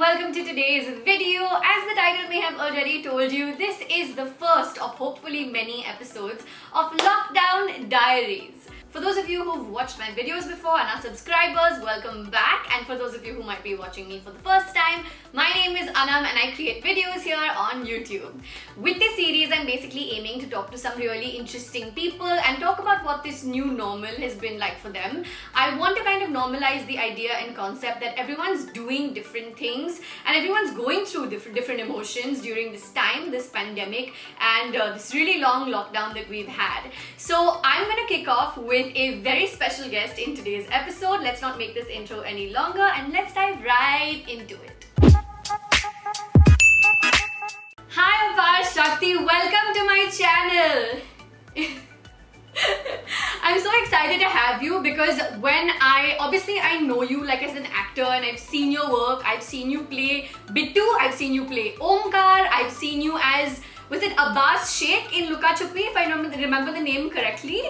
welcome to today's video. As the title may have already told you, this is the first of hopefully many episodes of Lockdown Diaries. For those of you who've watched my videos before and are subscribers, welcome back. And for those of you who might be watching me for the first time, my name is Anam and I create videos here on YouTube. With this series, I'm basically aiming to talk to some really interesting people and talk about what this new normal has been like for them. I want to kind of normalize the idea and concept that everyone's doing different things and everyone's going through different emotions during this time, this pandemic, and this really long lockdown that we've had. So I'm gonna kick off with a very special guest in today's episode. Let's not make this intro any longer and let's dive right into it. Hi Apar Shakti, welcome to my channel. I'm so excited to have you because I know you like as an actor and I've seen your work. I've seen you play Bittu, I've seen you play Omkar, I've seen you as, was it Abbas Sheikh in Luka Chupi, if I remember the name correctly.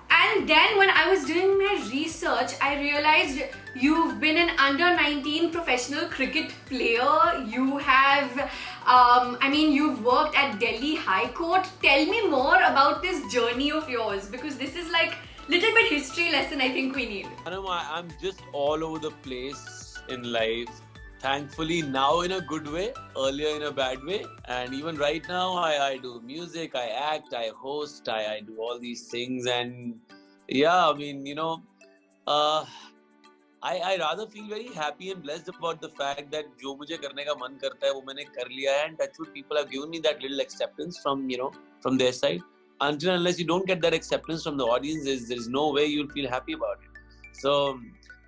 And then when I was doing my research, I realized you've been an under-19 professional cricket player. You have, you've worked at Delhi High Court. Tell me more about this journey of yours because this is like little bit history lesson I think we need. I'm just all over the place in life. Thankfully now in a good way, earlier in a bad way. And even right now I do music, I act, I host, I do all these things. And yeah, I rather feel very happy and blessed about the fact that जो मुझे करने का मन करता है वो मैंने कर लिया है. And touch wood, people have given me that little acceptance from their side. Until and unless you don't get that acceptance from the audience, there's no way you'll feel happy about it. So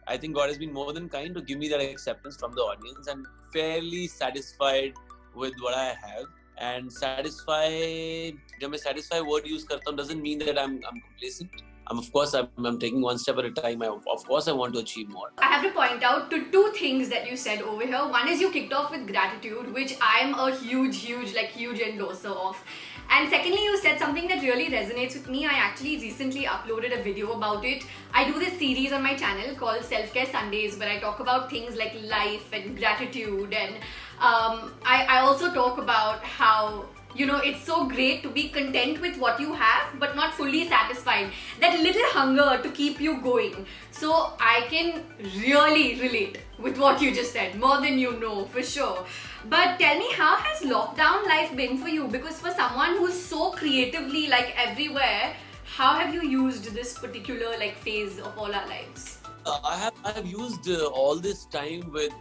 I think God has been more than kind to give me that acceptance from the audience and fairly satisfied with what I have. And satisfied, जब मैं satisfied word use करता हूँ doesn't mean that I'm complacent. Of course, I'm taking one step at a time. Of course, I want to achieve more. I have to point out to two things that you said over here. One is you kicked off with gratitude, which I'm a huge endorser of. And secondly, you said something that really resonates with me. I actually recently uploaded a video about it. I do this series on my channel called Self-Care Sundays where I talk about things like life and gratitude. And I also talk about how it's so great to be content with what you have but not fully satisfied. That little hunger to keep you going. So I can really relate with what you just said, more than you know, for sure. But tell me, how has lockdown life been for you? Because for someone who's so creatively like everywhere, how have you used this particular like phase of all our lives? I have used all this time with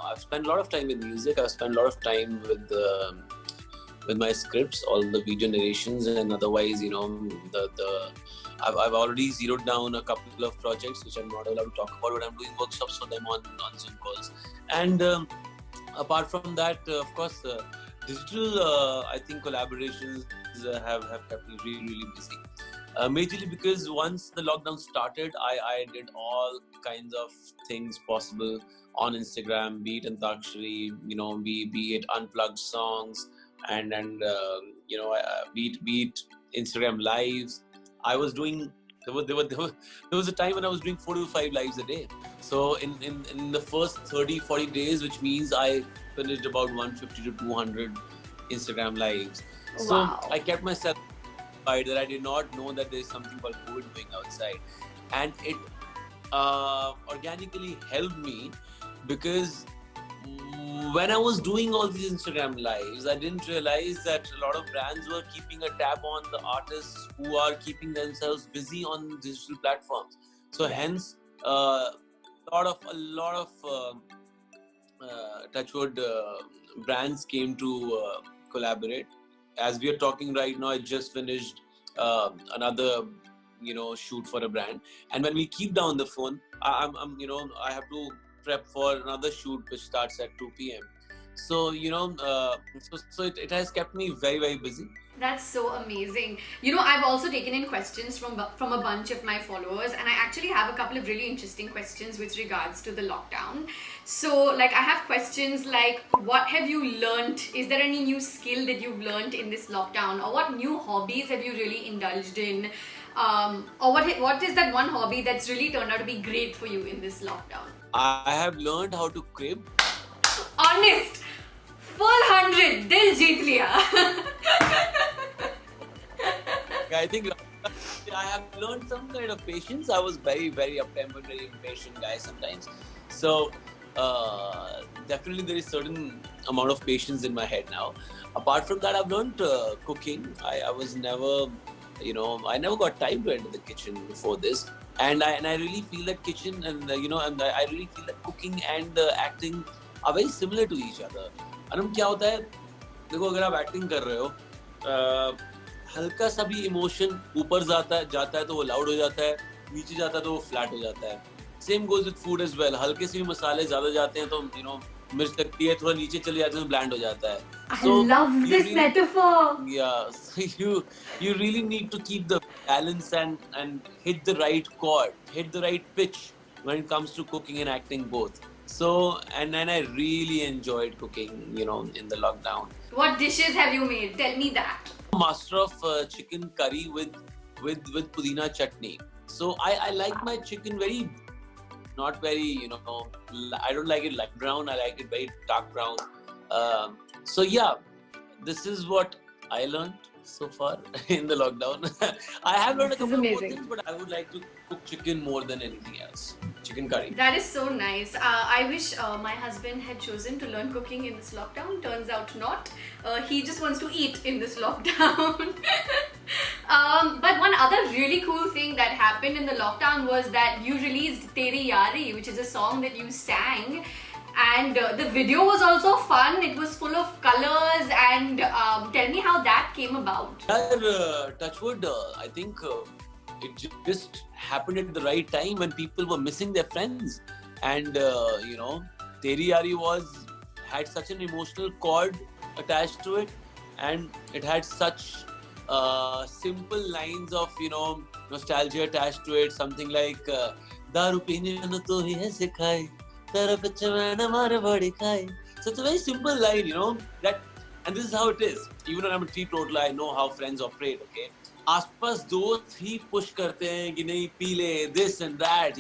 I've spent a lot of time with music. I've spent a lot of time with my scripts, all the video narrations, and otherwise, I've already zeroed down a couple of projects which I'm not allowed to talk about, but I'm doing workshops for them on Zoom calls. And apart from that, of course, digital, I think collaborations have kept me really busy. Majorly because once the lockdown started, I did all kinds of things possible on Instagram, be it Antakshari, be it unplugged songs, and be it Instagram lives. I was doing there was a time when I was doing 4 to 5 lives a day. So in the first 30-40 days, which means I finished about 150 to 200 Instagram lives. So wow. I kept myself that I did not know that there is something called COVID going outside, and it organically helped me because when I was doing all these Instagram lives, I didn't realize that a lot of brands were keeping a tab on the artists who are keeping themselves busy on digital platforms. So hence, a lot of touchwood brands came to collaborate. As we are talking right now, I just finished another shoot for a brand, and when we keep down the phone, I have to prep for another shoot which starts at 2 p.m. So so it has kept me very busy. That's so amazing. I've also taken in questions from a bunch of my followers, and I actually have a couple of really interesting questions with regards to the lockdown. So I have questions like, what have you learned? Is there any new skill that you've learned in this lockdown? Or what new hobbies have you really indulged in? Or what is that one hobby that's really turned out to be great for you in this lockdown? I have learned how to crib. Honest. Full 100. Dil jeet liya. I think I have learned some kind of patience. I was very up-tempered, very impatient guy sometimes. So definitely there is certain amount of patience in my head now. Apart from that, I've learned cooking. I was never, I never got time to enter the kitchen before this. And I really feel that kitchen and I really feel that cooking and acting are very similar to each other. Anam क्या होता है, देखो अगर आप acting कर रहे हो, हल्का सा भी इमोशन ऊपर जाता है तो वो लाउड हो जाता है, नीचे जाता है तो वो फ्लैट हो जाता है. Same goes with food as well. हल्के से भी मसाले ज्यादा जाते हैं तो मिर्च लगती है, थोड़ा नीचे चले जाते हैं तो ब्लैंड हो जाता है. I love this metaphor. Yeah, so you really need to keep the balance and hit the right chord, hit the right pitch when it comes to cooking and acting both. So and I really enjoyed cooking, in the lockdown. What dishes have you made? Tell me that. Master of chicken curry with pudina chutney. So I like my chicken not very, I don't like it light brown. I like it very dark brown. So yeah, this is what I learned so far in the lockdown. I have learned a couple of more things, but I would like to cook chicken more than anything else. Chicken curry. That is so nice. I wish my husband had chosen to learn cooking in this lockdown. Turns out not. He just wants to eat in this lockdown. But one other really cool thing that happened in the lockdown was that you released Teri Yari, which is a song that you sang. And the video was also fun. It was full of colors. And tell me how that came about. Touchwood, I think it just happened at the right time when people were missing their friends. And, Teri Yari had such an emotional chord attached to it. And it had such simple lines of, nostalgia attached to it. Something like, Daru peene na to hi hai sikhai. So it's a very simple line, that, and this is how it is. Even when I'm a teetotaler, I know how friends operate, okay? आसपास दोस्त ही push करते हैं कि नहीं P ले, this and that,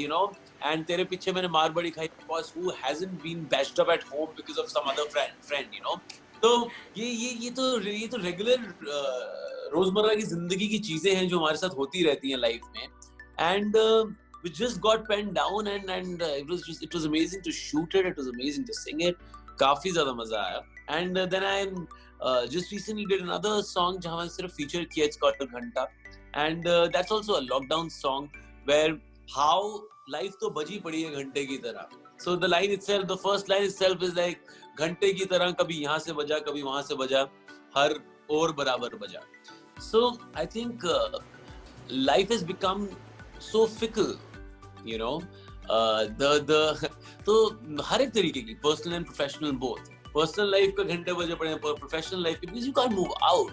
and तेरे पीछे मैंने मार बड़ी खाई, because who hasn't been bashed up at home because of some other friend, तो ये तो regular रोजमर्रा की जिंदगी की चीजें हैं जो हमारे साथ होती रहती हैं लाइफ में, and we just got penned down and it was amazing to shoot it. It was amazing to sing it. काफी ज़्यादा मजा आया. And then I just recently did another song जहाँ मैंने सिर्फ feature किया. It's called Ghanta, and that's also a lockdown song where how life तो बजी पड़ी है घंटे की तरह. So the line itself, the first line itself is like घंटे की तरह कभी यहाँ से बजा कभी वहाँ से बजा हर और बराबर बजा. So I think life has become so fickle. तो हर एक तरीके की personal and professional both. Personal life का घंटे बजे पड़े हैं, professional life because you can't move out.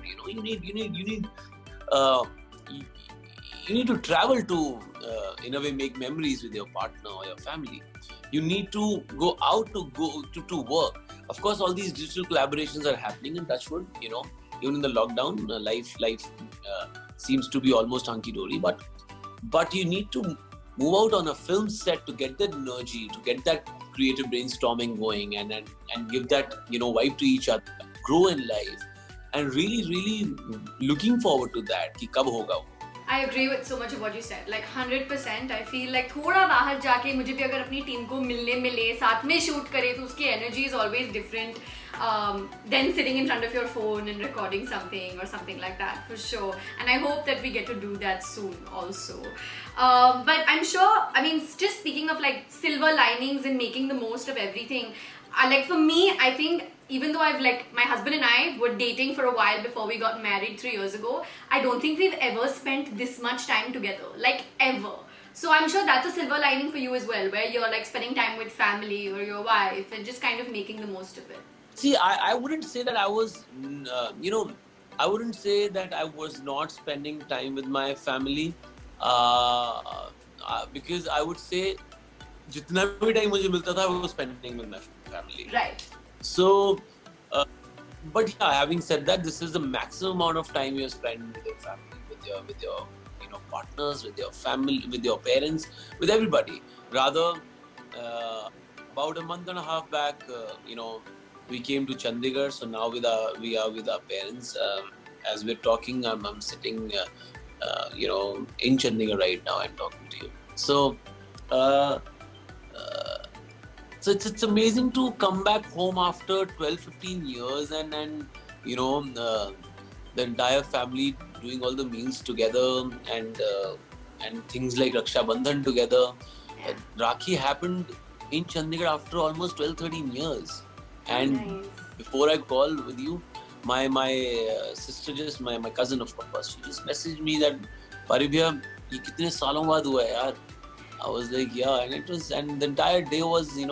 You need to travel to in a way make memories with your partner or your family. You need to go out to work. Of course, all these digital collaborations are happening in Touchwood. Even in the lockdown, life seems to be almost hunky-dory, but you need to move out on a film set to get that energy, to get that creative brainstorming going and give that, vibe to each other, grow in life, and really looking forward to that, कि कब होगा वो. I agree with so much of what you said. Like 100%. I feel like थोड़ा बाहर जाके मुझे भी अगर अपनी टीम को मिले साथ में shoot करे तो उसकी energy is always different than sitting in front of your phone and recording something or something like that, for sure. And I hope that we get to do that soon also. But I'm sure, just speaking of like silver linings and making the most of everything, like for me, I think even though my husband and I were dating for a while before we got married 3 years ago, I don't think we've ever spent this much time together, like ever. So I'm sure that's a silver lining for you as well, where you're like spending time with family or your wife and just kind of making the most of it. See, I wouldn't say that I was, I wouldn't say that I was not spending time with my family, because I would say जितना भी time मुझे मिलता था, I was spending with my family. Right. So, but yeah, having said that, this is the maximum amount of time you spend with your family, with your partners, with your family, with your parents, with everybody. Rather, about a month and a half back, we came to Chandigarh. So now we are with our parents. As we're talking, I'm sitting, in Chandigarh right now and talking to you. So, uh, uh, it's amazing to come back home after 12-15 years and the entire family doing all the meals together and things like Raksha Bandhan together. Rakhi happened in Chandigarh after almost 12-13 years. And Nice. before I call with you, my sister just my cousin of course, she just messaged me that Pari bhaiya, ye kitne saalon baad hua hai yaar. I was like, yeah, and the entire day was, this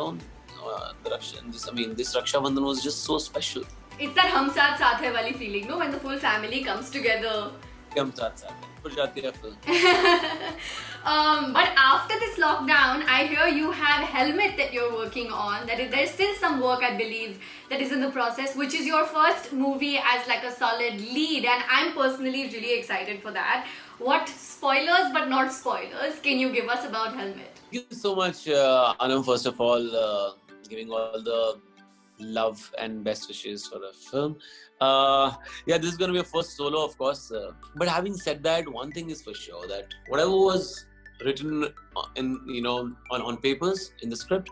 Raksha Bandhan was just so special. It's that hum saath saath hai wali feeling, no? When the full family comes together. हम साथ साथ हैं, हो जाती है film. But after this lockdown, I hear you have Helmet that you're working on. There's still some work, I believe, that is in the process, which is your first movie as like a solid lead, and I'm personally really excited for that. What spoilers, but not spoilers, can you give us about Helmet? Thank you so much, Anam, first of all, giving all the love and best wishes for the film. This is going to be a first solo, of course. But having said that, one thing is for sure, that whatever was written on papers in the script,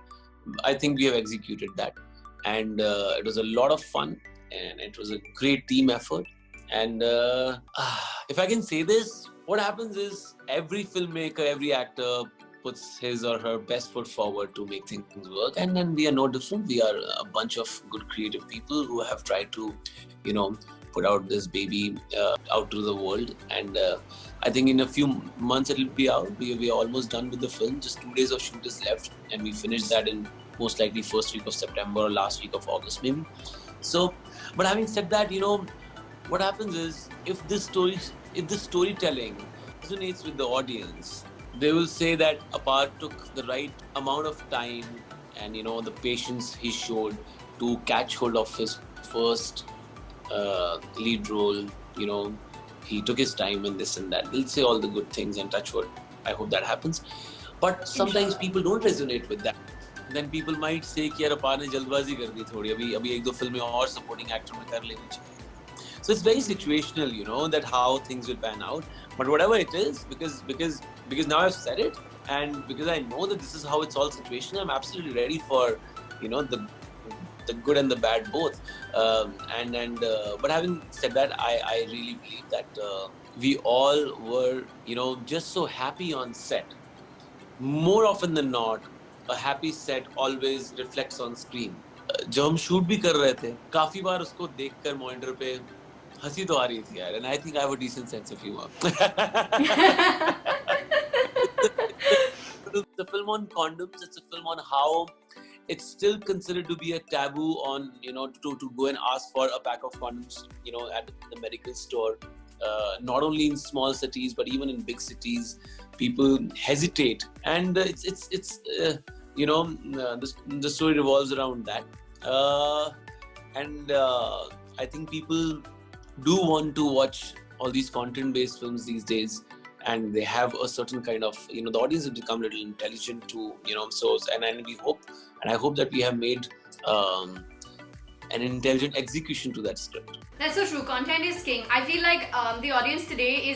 I think we have executed that, and it was a lot of fun, and it was a great team effort. And if I can say this, what happens is every filmmaker, every actor puts his or her best foot forward to make things work, and then we are no different. We are a bunch of good creative people who have tried to, put out this baby out to the world. And I think in a few months it'll be out. We are almost done with the film. Just 2 days of shoot is left, and we finish that in most likely first week of September or last week of August maybe. So, but having said that, what happens is if this storytelling resonates with the audience, they will say that Apar took the right amount of time and the patience he showed to catch hold of his first lead role. He took his time and this and that. They'll say all the good things and touch wood. I hope that happens. But sometimes people don't resonate with that. Then people might say कि यार अपार ने जल्दबाजी कर दी थोड़ी, अभी एक दो फिल्में और supporting actor में कर लेनी चाहिए. So it's very situational, that how things will pan out. But whatever it is, because now I've said it, and because I know that this is how it's all situational, I'm absolutely ready for, the good and the bad both. But having said that, I really believe that we all were, just so happy on set. More often than not, a happy set always reflects on screen. जब हम shoot भी कर रहे थे, काफी बार उसको देखकर monitor पे हंसी तो आ रही थी यार, and I think I have a decent sense of humor. It's a film on condoms. It's a film on how it's still considered to be a taboo on, to go and ask for a pack of condoms, at the medical store. Not only in small cities, but even in big cities, people hesitate, and the story revolves around that. I think people do want to watch all these content-based films these days, and they have a certain kind of, the audience has become a little intelligent too, and we hope, and I hope that we have made an intelligent execution to that script. That's so true. Content is king. I feel like the audience today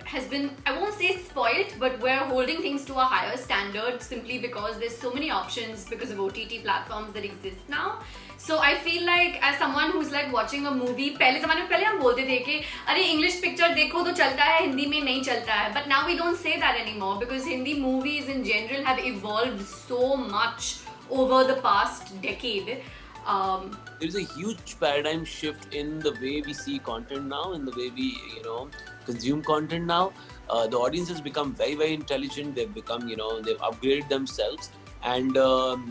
has been, I won't say spoiled, but we're holding things to a higher standard simply because there's so many options because of OTT platforms that exist now. So I feel like as someone who's like watching a movie, पहले ज़माने में पहले हम बोलते थे कि अरे English picture देखो तो चलता है, हिंदी में नहीं चलता है. But now we don't say that anymore because Hindi movies in general have evolved so much over the past decade. There's a huge paradigm shift in the way we see content now, in the way we, consume content now. The audience has become very, very intelligent. They've become, they've upgraded themselves. And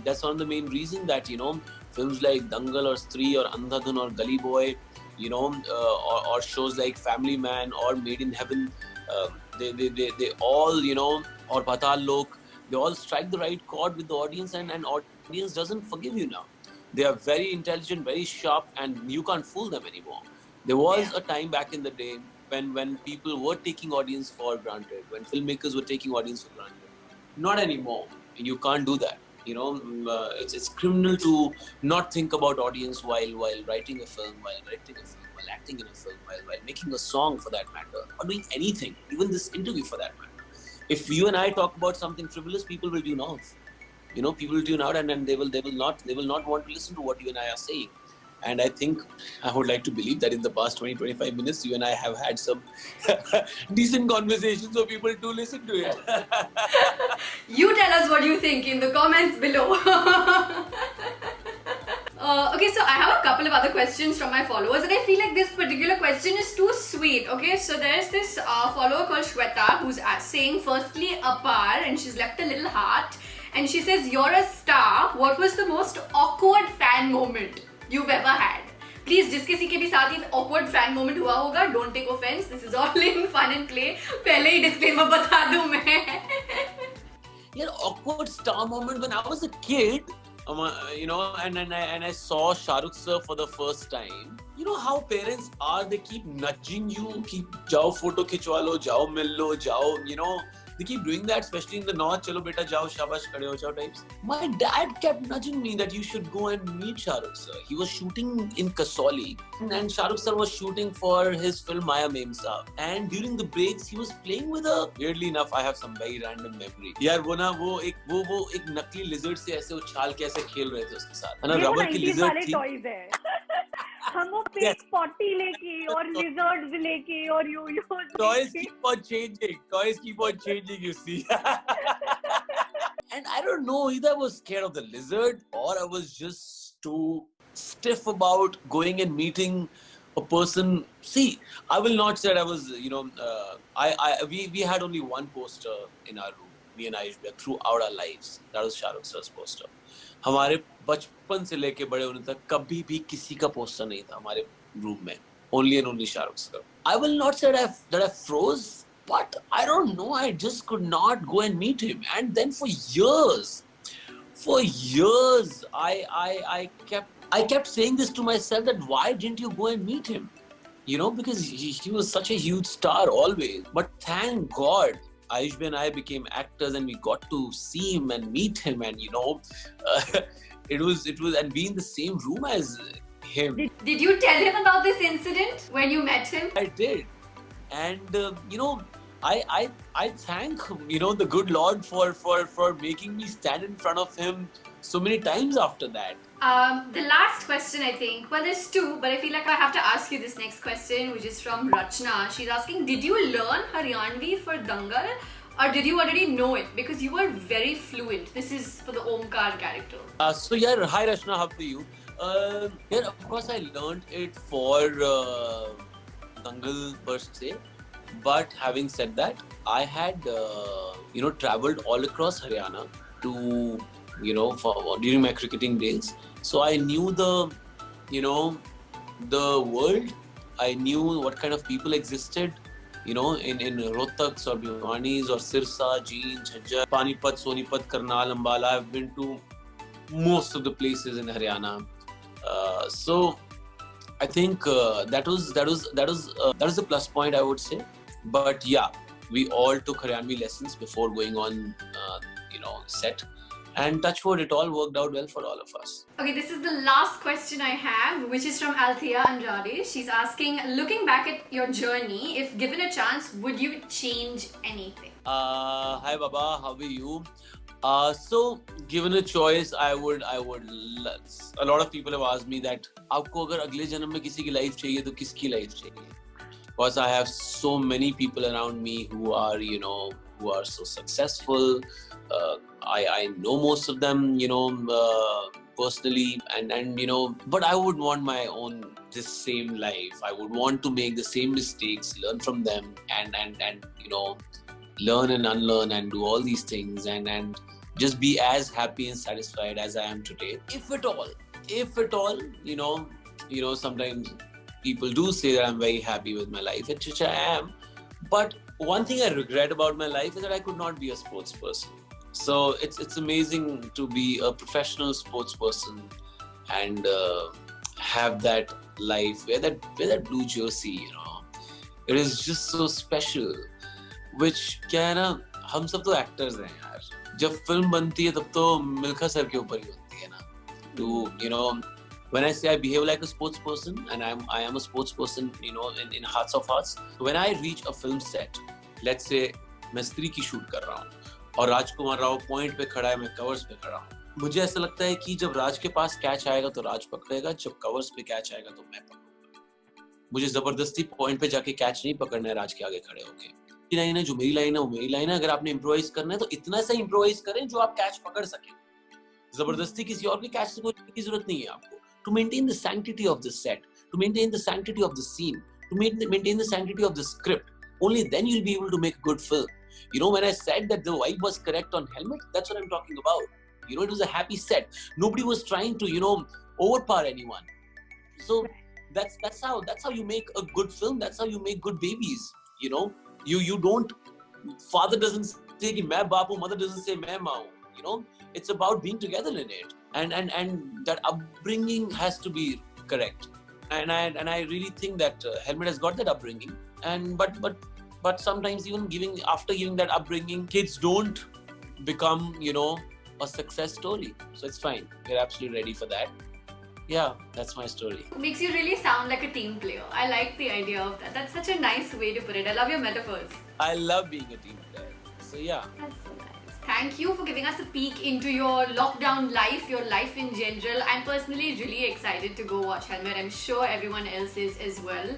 that's one of the main reasons that, films like Dangal or Stree or Andhadhun or Gully Boy, or shows like Family Man or Made in Heaven, they all, or Patal Lok, they all strike the right chord with the audience, and audience doesn't forgive you now. They are very intelligent, very sharp, and you can't fool them anymore. There was a time back in the day when people were taking audience for granted, when filmmakers were taking audience for granted. Not anymore. You can't do that. It's criminal to not think about audience while writing a film, while acting in a film, while making a song for that matter, or doing anything, even this interview for that matter. If you and I talk about something frivolous, people will tune off. People will tune out, and then they will not want to listen to what you and I are saying. And I think I would like to believe that in the past 20-25 minutes, you and I have had some decent conversations, so people do listen to it. You tell us what you think in the comments below. Okay, so I have a couple of other questions from my followers, and I feel like this particular question is too sweet. Okay, so there's this follower called Shweta who's saying, firstly, Apar, and she's left a little heart, and she says, you're a star. What was the most awkward fan moment you've ever had? Please, जिस किसी के भी साथ ये awkward fan moment हुआ होगा, don't take offense. This is all in fun and play. पहले ही disclaimer बता दूँ मैं. Yeah, awkward star moment when I was a kid. And I saw Shah Rukh sir for the first time. You know how parents are, they keep nudging you, jao photo khichwa lo, jao mil lo, jao, they keep doing that, especially in the north. Chalo beta jao, shabash khade ho jao types. My dad kept nudging me that you should go and meet Shah Rukh sir. He was shooting in Kasauli, and Shah Rukh sir was shooting for his film Maya Mem Saab. And during the breaks, he was playing with weirdly enough, I have some very random memory. यार वो एक नकली lizard से ऐसे उछाल के ऐसे खेल रहे थे उसके साथ. है ना, rubber की lizard थी. toys है. हम वो pig potty लेके और lizards लेके और yo-yos. Toys keep on changing, you see. And I don't know, either I was scared of the lizard or I was just too stiff about going and meeting a person. See, I will not say that I was, we had only one poster in our room, me and Ayush Bhaiya, throughout our lives. That was Shah Rukh sir's poster. हमारे बचपन से लेके बड़े होने तक कभी भी किसी का पोस्टर नहीं था हमारे रूम में. Only and only Shah Rukh sir. I will not say that I froze, but I don't know, I just could not go and meet him. And then for years, I kept saying this to myself, that why didn't you go and meet him? Because he was such a huge star always. But thank God, Ayush Bhaiya and I became actors and we got to see him and meet him, and it was and be in the same room as him. Did you tell him about this incident when you met him? I did. And I thank the good Lord for making me stand in front of him so many times after that. The last question, I think, well, there's two, but I feel like I have to ask you this next question, which is from Rachna. She's asking, did you learn Haryanvi for Dangal, or did you already know it? Because you were very fluent. This is for the Omkar character. So yeah, hi Rachna, how are you? Yeah, of course I learned it for Dangal per se. But having said that, I had traveled all across Haryana to during my cricketing days. So I knew the world. I knew what kind of people existed, in Rohtaks or Bhiwanis or Sirsa, Jeend, Jhajjar, Panipat, Sonipat, Karnal, Ambala. I've been to most of the places in Haryana. So I think that was a plus point, I would say. But yeah, we all took Haryanvi lessons before going on, set. And touch wood, it all worked out well for all of us. Okay, this is the last question I have, which is from Althea Andrade. She's asking, looking back at your journey, if given a chance, would you change anything? Hi Baba, how are you? So given a choice, I would. A lot of people have asked me that, आपको अगर अगले जन्म में किसी की life चाहिए तो किसकी life चाहिए? Because I have so many people around me who are, who are so successful. I know most of them, personally, and but I would want my own this same life. I would want to make the same mistakes, learn from them, and learn and unlearn and do all these things, and just be as happy and satisfied as I am today. If at all, sometimes people do say that I'm very happy with my life, which I am. But one thing I regret about my life is that I could not be a sports person. So it's amazing to be a professional sports person and have that life, wear that blue jersey, it is just so special. Which क्या है ना, हम सब तो actors हैं यार. जब film बनती है तब तो मिल्खा सर के ऊपर ही बनती है ना. To when I say I behave like a sports person, and I am a sports person, in hearts of hearts. When I reach a film set, let's say मैं स्त्री की शूट कर रहा हूँ और राजकुमार राव पॉइंट पे खड़ा है, मैं कवर्स पे खड़ा हूँ. मुझे ऐसा लगता है कि जब राज के पास कैच आएगा तो राज पकड़ेगा, जब कवर्स पे कैच आएगा तो मैं पकड़ूंगा. मुझे जबरदस्ती पॉइंट पे जाके कैच नहीं पकड़ना है राज के आगे खड़े होके. मेरी लाइन है, जो मेरी लाइन है वो मेरी लाइन है. अगर आपने इम्प्रोवाइज करना है तो इतना सा इम्प्रोवाइज करें जो आप कैच पकड़ सकें. जबरदस्ती किसी और के कैच से कोई की जरूरत नहीं है आपको. To maintain the sanctity of the set, to maintain the sanctity of the scene, to maintain the sanctity of the script, only then you'll be able to make a good film. When I said that the vibe was correct on Helmet, that's what I'm talking about. It was a happy set. Nobody was trying to, overpower anyone. So that's how you make a good film. That's how you make good babies. You don't. Father doesn't say कि मैं बाप हूँ, mother doesn't say मैं माँ हूँ. It's about being together in it, and that upbringing has to be correct. And I really think that Helmet has got that upbringing. And but sometimes even after giving that upbringing, kids don't become a success story. So it's fine. We're absolutely ready for that. Yeah, that's my story. Makes you really sound like a team player. I like the idea of that. That's such a nice way to put it. I love your metaphors. I love being a team player. So yeah. That's so nice. Thank you for giving us a peek into your lockdown life, your life in general. I'm personally really excited to go watch Helmet. I'm sure everyone else is as well.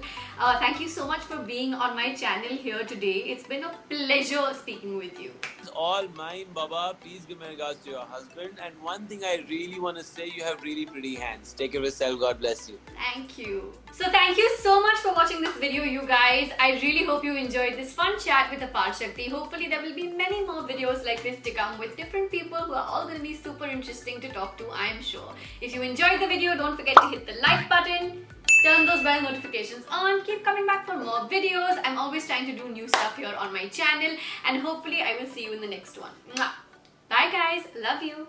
Thank you so much for being on my channel here today. It's been a pleasure speaking with you. It's all mine, Baba. Please give my regards to your husband. And one thing I really want to say, you have really pretty hands. Take care of yourself. God bless you. Thank you. So thank you so much for watching this video, you guys. I really hope you enjoyed this fun chat with Apar Shakti. Hopefully there will be many more videos like this to come with different people who are all going to be super interesting to talk to, I am sure. If you enjoyed the video, don't forget to hit the like button. Turn those bell notifications on. Keep coming back for more videos. I'm always trying to do new stuff here on my channel. And hopefully I will see you in the next one. Mwah. Bye guys. Love you.